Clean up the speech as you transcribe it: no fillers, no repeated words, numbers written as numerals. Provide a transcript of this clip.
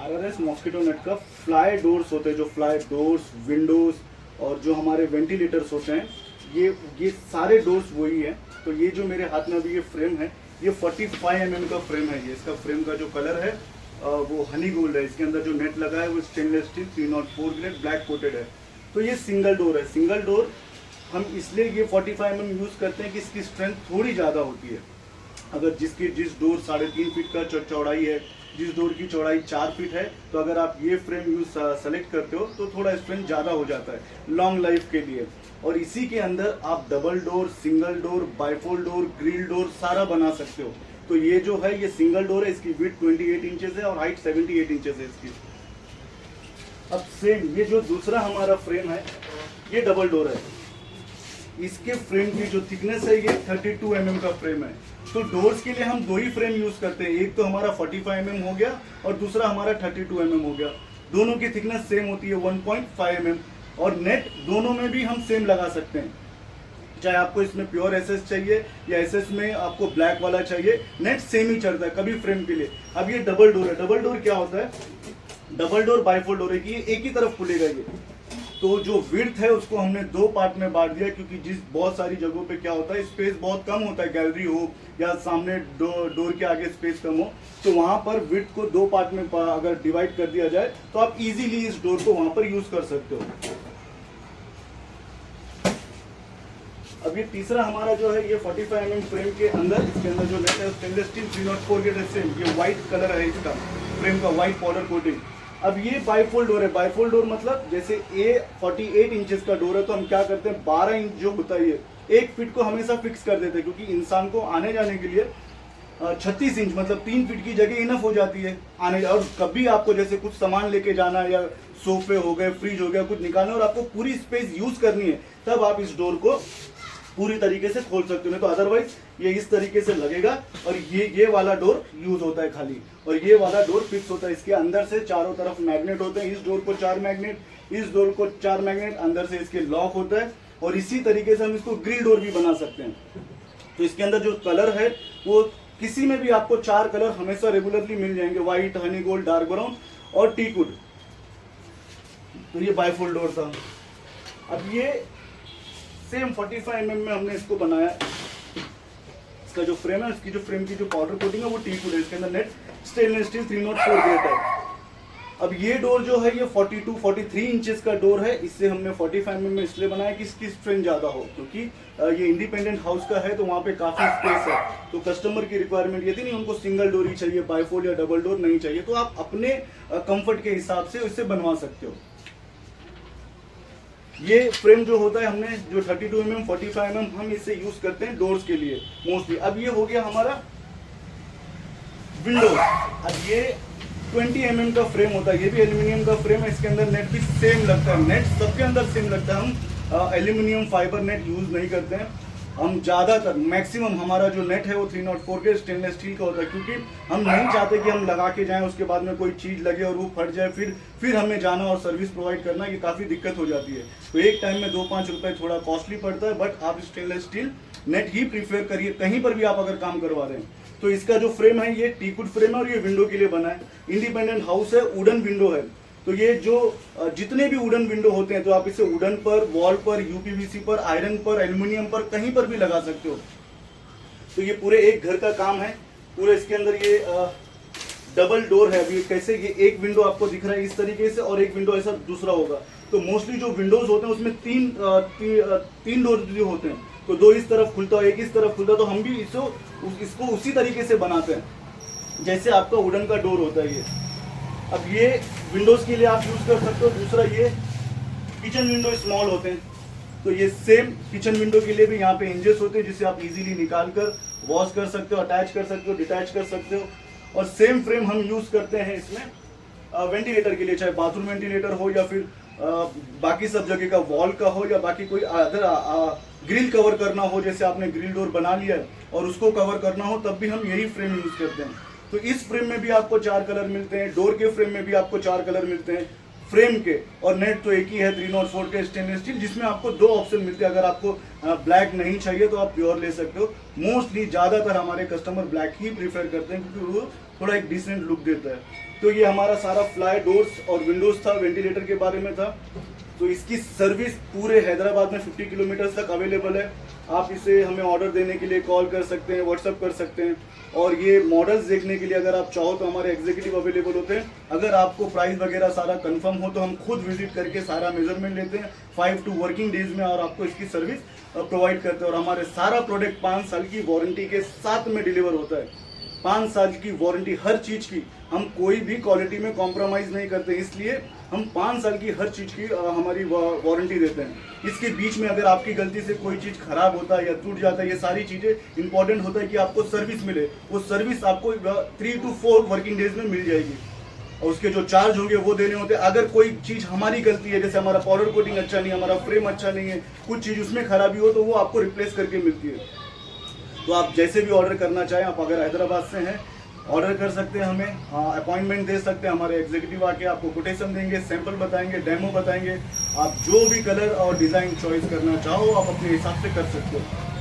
RRS mosquito net का fly doors होते हैं, जो फ्लाई डोर्स, विंडोज और जो हमारे वेंटिलेटर्स होते हैं, ये सारे डोर्स वही हैं। तो ये जो मेरे हाथ में अभी ये फ्रेम है, ये 45 mm का फ्रेम है। ये इसका फ्रेम का जो कलर है वो हनी गोल्ड है। इसके अंदर जो नेट लगा है वो stainless steel 304 grade black coated है। तो ये सिंगल डोर है। सिंगल डोर हम इसलिए ये 45 mm यूज़ करते हैं कि इसकी स्ट्रेंथ थोड़ी ज़्यादा होती है। अगर जिस डोर 3.5 फीट का चौड़ाई है, जिस डोर की चौड़ाई 4 फीट है, तो अगर आप ये फ्रेम यूज सेलेक्ट करते हो तो थोड़ा स्ट्रेंथ ज़्यादा हो जाता है लॉन्ग लाइफ के लिए। और इसी के अंदर आप double door, single door, bifold door, grill door सारा बना सकते हो। तो ये जो है ये सिंगल डोर है, इसकी विड्थ 28 इंचेस है और हाइट 78 इंचेस है इसकी। अब सेम ये जो दूसरा हमारा फ्रेम है, ये डबल डोर है। इसके फ्रेम की जो थिकनेस है ये 32 mm का फ्रेम है। तो डोर्स के लिए हम दो ही फ्रेम यूज करते हैं, एक तो हमारा 45 mm हो गया और दूसरा हमारा 32 mm हो गया। दोनों की थिकनेस सेम होती है 1.5 mm। और नेट दोनों में भी हम सेम लगा सकते हैं, चाहे आपको इसमें प्योर एसएस चाहिए या एसएस में आपको ब्लैक वाला चाहिए, नेट सेम ही चलता है कभी फ्रेम के लिए। अब ये डबल डोर है। डबल डोर क्या होता है? डबल डोर बाइफोल्ड डोर है कि ये एक ही तरफ खुलेगा ये। तो जो विड्थ है उसको हमने दो पार्ट में बांट दिया, क्योंकि जिस बहुत सारी जगहों पे क्या होता है स्पेस बहुत कम होता है, गैलरी हो या सामने डोर के आगे स्पेस कम हो, तो वहां पर विड्थ को दो पार्ट में अगर डिवाइड कर दिया जाए तो आप इजीली इस डोर को वहां पर यूज कर सकते हो। अब ये तीसरा हमारा जो है ये 45 mm फ्रेम के अंदर, इसके अंदर जो नेट है स्टेनलेस स्टील 304 ग्रेड सेम, ये व्हाइट कलर है इसका फ्रेम का, व्हाइट पाउडर कोटिंग। अब ये बाइफोल्ड डोर है। बाइफोल्ड डोर मतलब जैसे ए 48 इंचेस का डोर है, तो हम क्या करते हैं 12 इंच जो होता है ये 1 फीट को हमेशा फिक्स कर देते हैं, क्योंकि इंसान को आने जाने के लिए 36 इंच मतलब 3 फीट की जगह इनफ हो जाती है आने। और कभी आपको जैसे कुछ सामान लेके जाना है या सोफे हो गए, फ्रिज हो गया, कुछ निकालना और आपको पूरी स्पेस यूज करनी है, तब आप इस डोर को पूरी तरीके से खोल सकते हो। तो अदरवाइज ये इस तरीके से लगेगा और ये वाला डोर यूज होता है खाली, और ये वाला डोर फिक्स होता है। इसके अंदर से चारों तरफ मैग्नेट होते हैं। इस डोर को 4 मैग्नेट, इस डोर को 4 मैग्नेट, अंदर से इसके लॉक होता है। और इसी तरीके से हम इसको ग्रिल डोर भी बना सकते हैं। तो इसके अंदर जो कलर है वो किसी में भी आपको 4 कलर हमेशा रेगुलरली मिल जाएंगे, white, Honey gold, dark brown और टीकवुड। तो ये बाइफोल्ड डोर था। अब ये सेम 45 mm में हमने इसको बनाया। इसका जो फ्रेम है, इसकी जो फ्रेम की जो पाउडर कोटिंग है वो टीकवुड है। इसके अंदर नेट स्टेनलेस स्टील 304 ग्रेड है। अब ये डोर जो है ये 42-43 इंचेस का डोर है। इससे हमने 45 mm में इसलिए बनाया कि इसकी स्ट्रेंथ ज़्यादा हो, क्योंकि ये इंडिपेंडेंट हाउस का है तो वहाँ पे काफ़ी स्पेस है। तो कस्टमर की रिक्वायरमेंट ये थी, नहीं उनको सिंगल डोर ही चाहिए, बाइफोल्ड या डबल डोर नहीं चाहिए, तो आप अपने कंफर्ट के हिसाब से इससे बनवा सकते हो। ये फ्रेम जो होता है हमने जो 32 mm 45 mm हम इससे यूज करते हैं डोर्स के लिए मोस्टली। अब ये हो गया हमारा विंडोज। अब ये 20 mm का फ्रेम होता है, ये भी एल्यूमिनियम का फ्रेम है। इसके अंदर नेट भी सेम लगता है, नेट सबके अंदर सेम लगता है। हम एल्यूमिनियम फाइबर नेट यूज नहीं करते हैं। हम ज़्यादातर मैक्सिमम हमारा जो नेट है वो 304 के स्टेनलेस स्टील का होता है, क्योंकि हम नहीं चाहते कि हम लगा के जाएं उसके बाद में कोई चीज़ लगे और वो फट जाए, फिर हमें जाना और सर्विस प्रोवाइड करना, ये काफ़ी दिक्कत हो जाती है। तो एक टाइम में 2-5 रुपए थोड़ा कॉस्टली पड़ता है, बट आप स्टेनलेस स्टील नेट ही प्रीफर करिए कहीं पर भी आप अगर काम करवा रहे हैं। तो इसका जो फ्रेम है ये टीकवुड फ्रेम है और ये विंडो के लिए बना है। इंडिपेंडेंट हाउस है, वुडन विंडो है। तो ये जो जितने भी वुडन विंडो होते हैं, तो आप इसे वुडन पर, वॉल पर, यूपीवीसी पर, आयरन पर, एल्यूमिनियम पर, कहीं पर भी लगा सकते हो। तो ये पूरे एक घर का काम है पूरे। इसके अंदर ये डबल डोर है। अभी कैसे ये एक विंडो आपको दिख रहा है इस तरीके से और एक विंडो ऐसा दूसरा होगा। तो मोस्टली जो विंडोज होते हैं उसमें तीन डोर जो होते हैं, तो 2 इस तरफ खुलता है, 1 इस तरफ खुलता है। तो हम भी इसको उसी तरीके से बनाते हैं जैसे आपका वुडन का डोर होता है ये। अब ये विंडोज के लिए आप यूज कर सकते हो। दूसरा ये किचन विंडो स्मॉल होते हैं, तो ये सेम किचन विंडो के लिए भी यहाँ पे हिंजेस होते हैं, जिसे आप इजीली निकाल कर वॉश कर सकते हो, अटैच कर सकते हो, डिटैच कर सकते हो। और सेम फ्रेम हम यूज करते हैं इसमें वेंटिलेटर के लिए, चाहे बाथरूम वेंटिलेटर हो या फिर बाकी सब जगह का वॉल का हो या बाकी कोई अदर ग्रिल कवर करना हो, जैसे आपने ग्रिल डोर बना लिया है और उसको कवर करना हो, तब भी हम यही फ्रेम यूज करते हैं। तो इस फ्रेम में भी आपको 4 कलर मिलते हैं, डोर के फ्रेम में भी आपको 4 कलर मिलते हैं फ्रेम के, और नेट तो एक ही है 304 के स्टेनलेस स्टील, जिसमें आपको 2 ऑप्शन मिलते हैं। अगर आपको ब्लैक नहीं चाहिए तो आप प्योर ले सकते हो। मोस्टली ज़्यादातर हमारे कस्टमर ब्लैक ही प्रीफर करते हैं, क्योंकि वो थोड़ा एक डिसेंट लुक देता है। तो ये हमारा सारा फ्लाई डोर्स और विंडोज था, वेंटिलेटर के बारे में था। तो इसकी सर्विस पूरे हैदराबाद में 50 किलोमीटर तक अवेलेबल है। आप इसे हमें ऑर्डर देने के लिए कॉल कर सकते हैं, व्हाट्सअप कर सकते हैं। और ये मॉडल्स देखने के लिए अगर आप चाहो तो हमारे एग्जीक्यूटिव अवेलेबल होते हैं। अगर आपको प्राइस वगैरह सारा कंफर्म हो तो हम खुद विजिट करके सारा मेजरमेंट लेते हैं 5 to वर्किंग डेज में, और आपको इसकी सर्विस प्रोवाइड करते हैं। और हमारे सारा प्रोडक्ट 5 साल की वारंटी के साथ में डिलीवर होता है। 5 साल की वारंटी हर चीज़ की, हम कोई भी क्वालिटी में कॉम्प्रोमाइज़ नहीं करते, इसलिए हम 5 साल की हर चीज़ की हमारी वारंटी देते हैं। इसके बीच में अगर आपकी गलती से कोई चीज़ खराब होता है या टूट जाता है, ये सारी चीज़ें इंपॉर्टेंट होता है कि आपको सर्विस मिले। वो सर्विस आपको 3 to 4 वर्किंग डेज में मिल जाएगी, और उसके जो चार्ज होंगे वो देने होते हैं। अगर कोई चीज़ हमारी गलती है, जैसे हमारा पाउडर कोटिंग अच्छा नहीं है, हमारा फ्रेम अच्छा नहीं है, कुछ चीज़ उसमें खराबी हो, तो वो आपको रिप्लेस करके मिलती है। तो आप जैसे भी ऑर्डर करना चाहें, आप अगर हैदराबाद से हैं ऑर्डर कर सकते हैं, हमें अपॉइंटमेंट दे सकते हैं। हमारे एग्जीक्यूटिव आके आपको कोटेशन देंगे, सैंपल बताएंगे, डेमो बताएंगे। आप जो भी कलर और डिज़ाइन चॉइस करना चाहो आप अपने हिसाब से कर सकते हो।